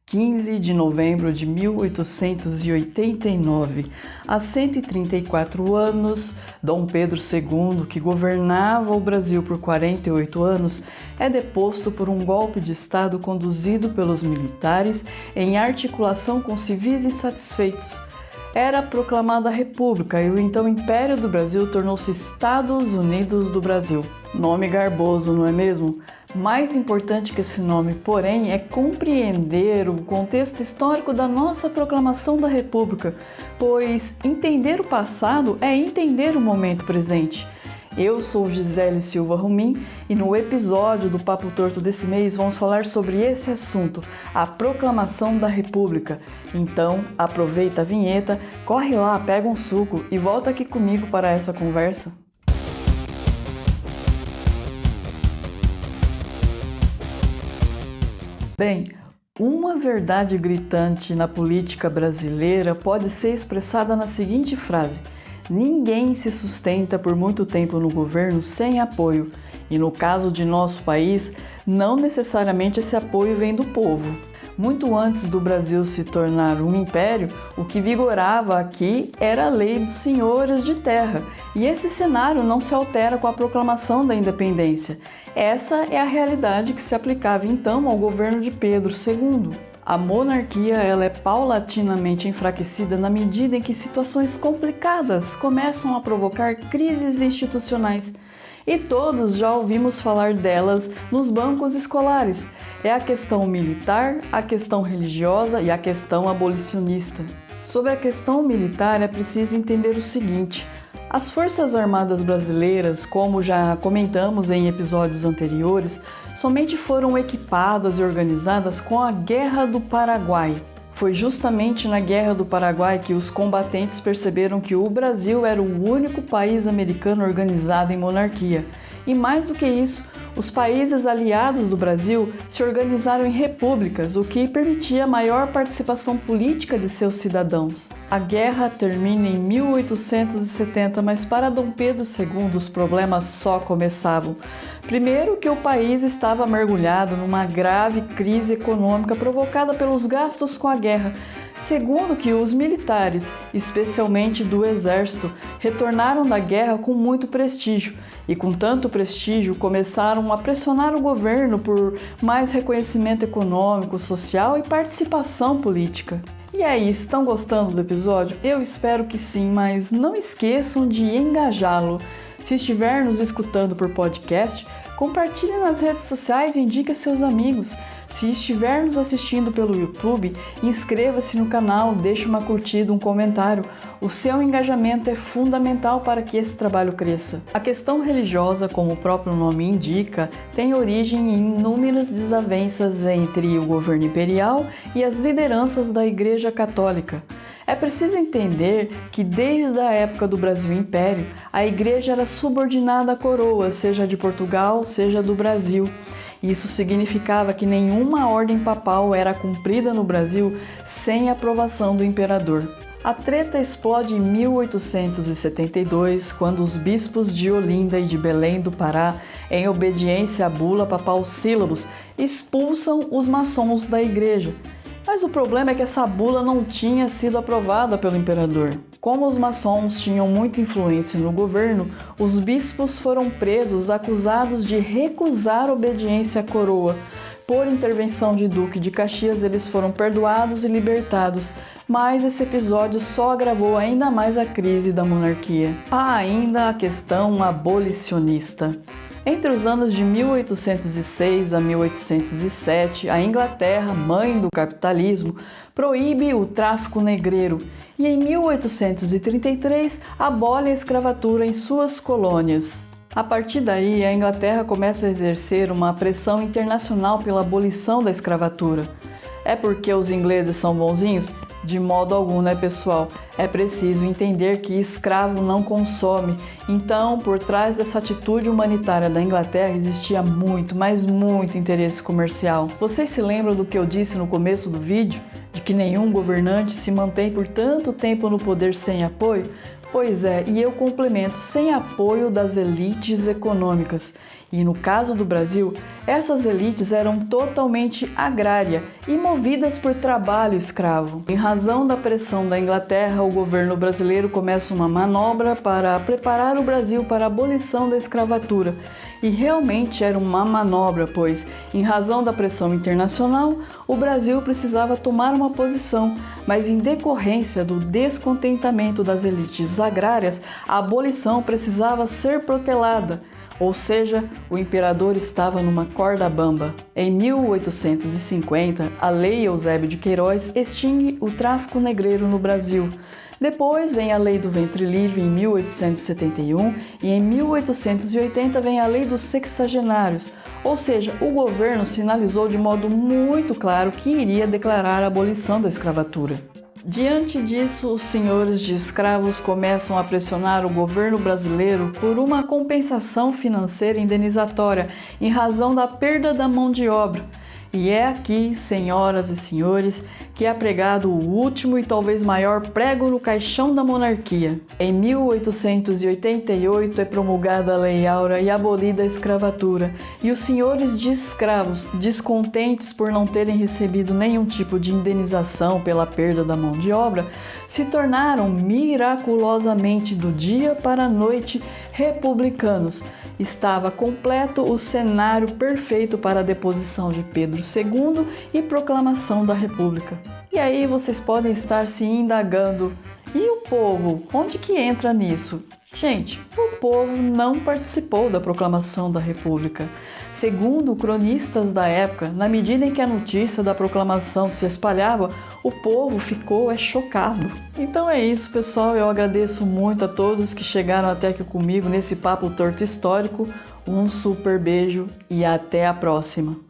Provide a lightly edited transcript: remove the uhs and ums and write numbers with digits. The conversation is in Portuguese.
15 de novembro de 1889, há 134 anos, Dom Pedro II, que governava o Brasil por 48 anos, é deposto por um golpe de Estado conduzido pelos militares em articulação com civis insatisfeitos. Era proclamada a República e o então Império do Brasil tornou-se Estados Unidos do Brasil. Nome garboso, não é mesmo? Mais importante que esse nome, porém, é compreender o contexto histórico da nossa proclamação da República, pois entender o passado é entender o momento presente. Eu sou Gisele Silva Rumin e no episódio do Papo Torto desse mês vamos falar sobre esse assunto, a proclamação da República. Então, aproveita a vinheta, corre lá, pega um suco e volta aqui comigo para essa conversa. Bem, uma verdade gritante na política brasileira pode ser expressada na seguinte frase: ninguém se sustenta por muito tempo no governo sem apoio, e no caso de nosso país, não necessariamente esse apoio vem do povo. Muito antes do Brasil se tornar um império, o que vigorava aqui era a lei dos senhores de terra, e esse cenário não se altera com a proclamação da independência. Essa é a realidade que se aplicava então ao governo de Pedro II. A monarquia ela é paulatinamente enfraquecida na medida em que situações complicadas começam a provocar crises institucionais. E todos já ouvimos falar delas nos bancos escolares. É a questão militar, a questão religiosa e a questão abolicionista. Sobre a questão militar é preciso entender o seguinte: as Forças Armadas brasileiras, como já comentamos em episódios anteriores, somente foram equipadas e organizadas com a Guerra do Paraguai. Foi justamente na Guerra do Paraguai que os combatentes perceberam que o Brasil era o único país americano organizado em monarquia. E mais do que isso, os países aliados do Brasil se organizaram em repúblicas, o que permitia maior participação política de seus cidadãos. A guerra termina em 1870, mas para Dom Pedro II os problemas só começavam. Primeiro, que o país estava mergulhado numa grave crise econômica provocada pelos gastos com a guerra. Segundo, que os militares, especialmente do exército, retornaram da guerra com muito prestígio e com tanto prestígio começaram a pressionar o governo por mais reconhecimento econômico, social e participação política. E aí, estão gostando do episódio? Eu espero que sim, mas não esqueçam de engajá-lo. Se estiver nos escutando por podcast, compartilhe nas redes sociais e indique a seus amigos. Se estiver nos assistindo pelo YouTube, inscreva-se no canal, deixe uma curtida, um comentário. O seu engajamento é fundamental para que esse trabalho cresça. A questão religiosa, como o próprio nome indica, tem origem em inúmeras desavenças entre o governo imperial e as lideranças da Igreja Católica. É preciso entender que desde a época do Brasil Império, a Igreja era subordinada à coroa, seja de Portugal, seja do Brasil. Isso significava que nenhuma ordem papal era cumprida no Brasil sem aprovação do imperador. A treta explode em 1872, quando os bispos de Olinda e de Belém do Pará, em obediência à bula papal Sílabus, expulsam os maçons da igreja. Mas o problema é que essa bula não tinha sido aprovada pelo imperador. Como os maçons tinham muita influência no governo, os bispos foram presos acusados de recusar obediência à coroa. Por intervenção de Duque de Caxias, eles foram perdoados e libertados, mas esse episódio só agravou ainda mais a crise da monarquia. Há ainda a questão abolicionista. Entre os anos de 1806 a 1807, a Inglaterra, mãe do capitalismo, proíbe o tráfico negreiro e em 1833 abole a escravatura em suas colônias. A partir daí, a Inglaterra começa a exercer uma pressão internacional pela abolição da escravatura. É porque os ingleses são bonzinhos? De modo algum, né, pessoal? É preciso entender que escravo não consome. Então, por trás dessa atitude humanitária da Inglaterra existia muito, mas muito interesse comercial. Vocês se lembram do que eu disse no começo do vídeo? De que nenhum governante se mantém por tanto tempo no poder sem apoio? Pois é, e eu complemento, sem apoio das elites econômicas. E no caso do Brasil, essas elites eram totalmente agrárias e movidas por trabalho escravo. Em razão da pressão da Inglaterra, o governo brasileiro começa uma manobra para preparar o Brasil para a abolição da escravatura. E realmente era uma manobra, pois, em razão da pressão internacional, o Brasil precisava tomar uma posição, mas em decorrência do descontentamento das elites agrárias, a abolição precisava ser protelada. Ou seja, o imperador estava numa corda bamba. Em 1850, a Lei Eusébio de Queiroz extingue o tráfico negreiro no Brasil. Depois vem a Lei do Ventre Livre em 1871 e em 1880 vem a Lei dos Sexagenários. Ou seja, o governo sinalizou de modo muito claro que iria declarar a abolição da escravatura. Diante disso, os senhores de escravos começam a pressionar o governo brasileiro por uma compensação financeira indenizatória em razão da perda da mão de obra. E é aqui, senhoras e senhores, que é pregado o último e talvez maior prego no caixão da monarquia. Em 1888 é promulgada a Lei Áurea e abolida a escravatura, e os senhores de escravos, descontentes por não terem recebido nenhum tipo de indenização pela perda da mão de obra, se tornaram miraculosamente do dia para a noite republicanos. Estava completo o cenário perfeito para a deposição de Pedro II e proclamação da República. E aí vocês podem estar se indagando, e o povo, onde que entra nisso? Gente, o povo não participou da proclamação da República. Segundo cronistas da época, na medida em que a notícia da proclamação se espalhava, o povo ficou chocado. Então é isso, pessoal. Eu agradeço muito a todos que chegaram até aqui comigo nesse papo torto histórico. Um super beijo e até a próxima!